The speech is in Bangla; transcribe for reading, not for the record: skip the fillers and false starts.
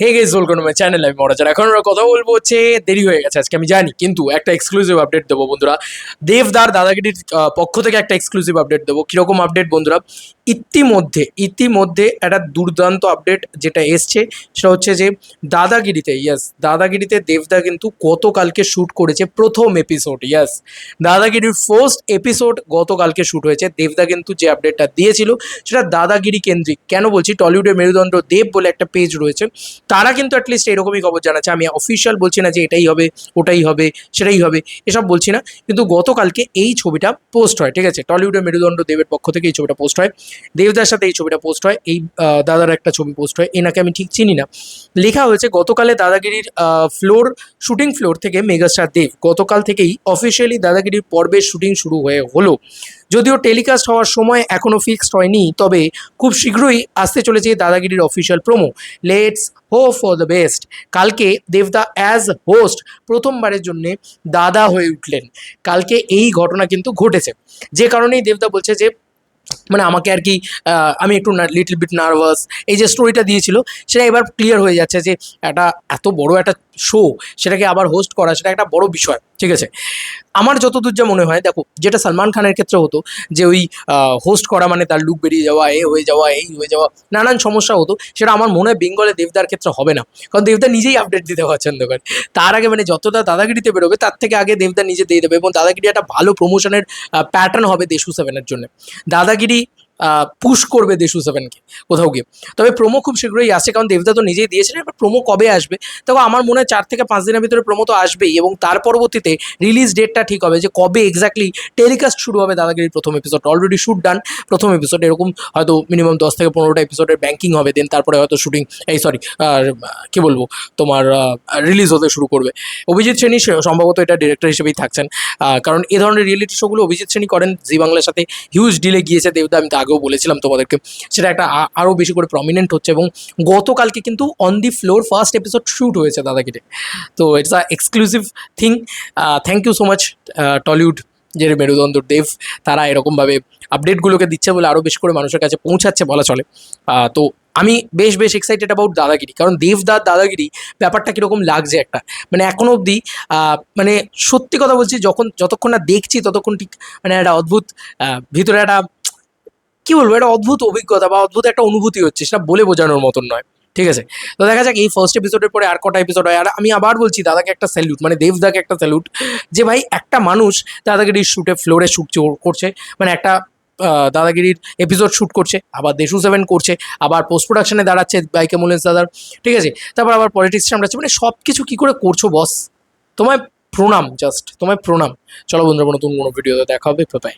Hey guys, welcome to my channel. আমি মরাচার। এখন আমরা কথা বলবো হচ্ছে দেরি হয়ে গেছে আজকে, আমি জানি, কিন্তু একটা এক্সক্লুসিভ আপডেট দেবো বন্ধুরা। দেবদার দাদাগিরির পক্ষ থেকে একটা এক্সক্লুসিভ আপডেট দেবো। কীরকম আপডেট বন্ধুরা? ইতিমধ্যে একটা দুর্দান্ত আপডেট যেটা এসছে সেটা হচ্ছে যে দাদাগিরিতে দেবদা কিন্তু গতকালকে শ্যুট করেছে প্রথম এপিসোড। দাদাগিরির ফার্স্ট এপিসোড গতকালকে শ্যুট হয়েছে। দেবদা কিন্তু যে আপডেটটা দিয়েছিল সেটা দাদাগিরি কেন্দ্রিক। কেন বলছি? টলিউডের মেরুদণ্ড দেব বলে একটা পেজ রয়েছে, তারা কিন্তু অ্যাটলিস্ট এরকমই খবর জানাচ্ছে। আমি অফিসিয়াল বলছি না যে এটাই হবে, ওটাই হবে, সেটাই হবে, এসব বলছি না। কিন্তু গতকালকে এই ছবিটা পোস্ট হয়, ঠিক আছে? টলিউডের মেরুদণ্ড দেবের পক্ষ থেকে এই ছবিটা পোস্ট হয়, দেবদার সাথে এই ছবিটা পোস্ট হয়, এই দাদার একটা ছবি পোস্ট হয়। এনাকে আমি ঠিক চিনি না। লেখা হয়েছে গতকালে দাদাগিরির শুটিং ফ্লোর থেকে মেগাস্টার দেব গতকাল থেকেই অফিসিয়ালি দাদাগিরির পর্বের শুটিং শুরু হয়ে হলো। যদিও টেলিকাস্ট হওয়ার সময় এখনও ফিক্সড হয়নি, তবে খুব শীঘ্রই আসতে চলেছে দাদাগিরির official promo. Let's hope for the best. কালকে দেবদা অ্যাজ হোস্ট প্রথমবারের জন্য দাদা হয়ে উঠলেন। কালকে এই ঘটনা কিন্তু ঘটেছে, যে কারণেই দেবদা বলছে যে মানে আমাকে আর কি আমি একটু লিটল বিট নার্ভাস। এই যে স্টোরিটা দিয়েছিল সেটা এবার ক্লিয়ার হয়ে যাচ্ছে যে একটা এত বড় একটা শো, সেটাকে আবার হোস্ট করা, সেটা একটা বড় বিষয়, ঠিক আছে? আমার যতদূর যা মনে হয়, দেখো, যেটা সালমান খানের ক্ষেত্রে হতো যে ওই হোস্ট করা মানে তার লুক বেরিয়ে যাওয়া, এই হয়ে যাওয়া, নানান সমস্যা হতো, সেটা আমার মনে হয় বেঙ্গলে দেবদার ক্ষেত্রে হবে না। কারণ দেবদা নিজেই আপডেট দিতে পছন্দ করে। তার আগে মানে যতটা দাদাগিরিতে বেরোবে তার থেকে আগে দেবদা নিজে দিয়ে দেবে, এবং দাদাগিরি একটা ভালো প্রমোশনের প্যাটার্ন হবে দেশু সেভেনের জন্য। দাদাগিরি পুশ করবে দেশু সেভেনকে কোথাও গিয়ে। তবে প্রোমো খুব শীঘ্রই আসছে, কারণ দেবদা তো নিজেই দিয়েছিলেন। এবার প্রোমো কবে আসবে? দেখো, আমার মনে হয় 4 থেকে 5 দিনের ভিতরে প্রোমো তো আসবেই, এবং তার পরবর্তীতে রিলিজ ডেটটা ঠিক হবে যে কবে এক্স্যাক্টলি টেলিকাস্ট শুরু হবে দাদাগিরির প্রথম এপিসোড। অলরেডি শ্যুট ডান প্রথম এপিসোড, এরকম হয়তো মিনিমাম 10 থেকে 15টা এপিসোডের ব্যাঙ্কিং হবে, দেন তারপরে হয়তো শুটিং, কী বলবো, তোমার রিলিজ হতে শুরু করবে। অভিজিৎ সেনী সম্ভবত এটা ডিরেক্টর হিসেবেই থাকছেন, কারণ এ ধরনের রিয়েলিটি শোগুলো অভিজিৎ সেনী করেন। জি বাংলার সাথে হিউজ ডিলে গিয়েছে দেবদা, আমি তো আগেও বলেছিলাম তোমাদেরকে। সেটা একটা আরও বেশি করে প্রমিনেন্ট হচ্ছে, এবং গতকালকে কিন্তু on the floor first episode shoot হয়েছে দাদাগিরি। তো it's a exclusive thing. Thank you so much Tollywood, যে মেরুদণ্ড দেব, তারা এরকমভাবে আপডেটগুলোকে দিচ্ছে বলে আরও বেশি করে মানুষের কাছে পৌঁছাচ্ছে বলা চলে। তো আমি বেশ এক্সাইটেড অ্যাবাউট দাদাগিরি, কারণ দেবদার দাদাগিরি ব্যাপারটা কীরকম লাগছে একটা, মানে এখনও অবধি মানে সত্যি কথা বলছি, যতক্ষণ না দেখছি ততক্ষণ ঠিক মানে একটা অদ্ভুত ভিতরে একটা, কী বলবো, একটা অদ্ভুত অভিজ্ঞতা বা অদ্ভুত একটা অনুভূতি হচ্ছে, সেটা বলে বোঝানোর মতন নয়, ঠিক আছে? তো দেখা যাক এই ফার্স্ট এপিসোডের পরে আর কটা এপিসোড হয়। আর আমি আবার বলছি, দাদাকে একটা স্যালুট, মানে দেবদাকে একটা স্যালুট, যে ভাই একটা মানুষ দাদাগিরির ফ্লোরে শ্যুট করছে, মানে একটা দাদাগিরির এপিসোড শ্যুট করছে, আবার দেশু সেভেন করছে, আবার পোস্ট প্রোডাকশনে দাঁড়াচ্ছে বাইক অ্যাম্বুলেন্স দাদার, ঠিক আছে? তারপর আবার পলিটিক্স সামলাচ্ছে, মানে সব কিছু কী করে করছো বস? তোমায় প্রণাম, জাস্ট তোমায় প্রণাম। চলো বন্ধুরা, নতুন কোনো ভিডিওতে দেখা হবে। বাই।